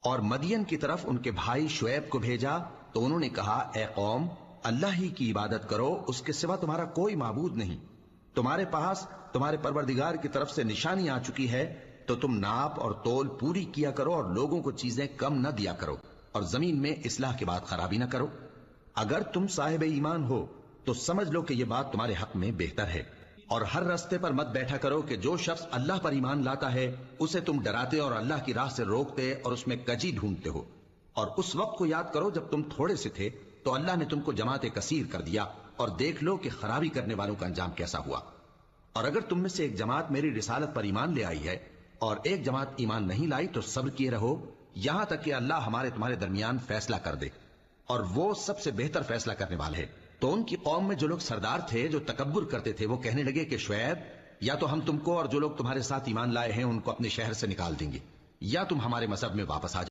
اور مدین کی طرف ان کے بھائی شعیب کو بھیجا تو انہوں نے کہا، اے قوم، اللہ ہی کی عبادت کرو، اس کے سوا تمہارا کوئی معبود نہیں۔ تمہارے پاس تمہارے پروردگار کی طرف سے نشانی آ چکی ہے، تو تم ناپ اور تول پوری کیا کرو اور لوگوں کو چیزیں کم نہ دیا کرو، اور زمین میں اصلاح کے بعد خرابی نہ کرو۔ اگر تم صاحب ایمان ہو تو سمجھ لو کہ یہ بات تمہارے حق میں بہتر ہے، اور ہر رستے پر مت بیٹھا کرو کہ جو شخص اللہ پر ایمان لاتا ہے اسے تم ڈراتے اور اللہ کی راہ سے روکتے اور اس میں کجی ڈھونڈتے ہو۔ اور اس وقت کو یاد کرو جب تم تھوڑے سے تھے تو اللہ نے تم کو جماعت کثیر کر دیا، اور دیکھ لو کہ خرابی کرنے والوں کا انجام کیسا ہوا۔ اور اگر تم میں سے ایک جماعت میری رسالت پر ایمان لے آئی ہے اور ایک جماعت ایمان نہیں لائی تو صبر کیے رہو یہاں تک کہ اللہ ہمارے تمہارے درمیان فیصلہ کر دے، اور وہ سب سے بہتر فیصلہ کرنے والے ہے۔ تو ان کی قوم میں جو لوگ سردار تھے، جو تکبر کرتے تھے، وہ کہنے لگے کہ شعیب، یا تو ہم تم کو اور جو لوگ تمہارے ساتھ ایمان لائے ہیں ان کو اپنے شہر سے نکال دیں گے، یا تم ہمارے مذہب میں واپس آ جاؤ۔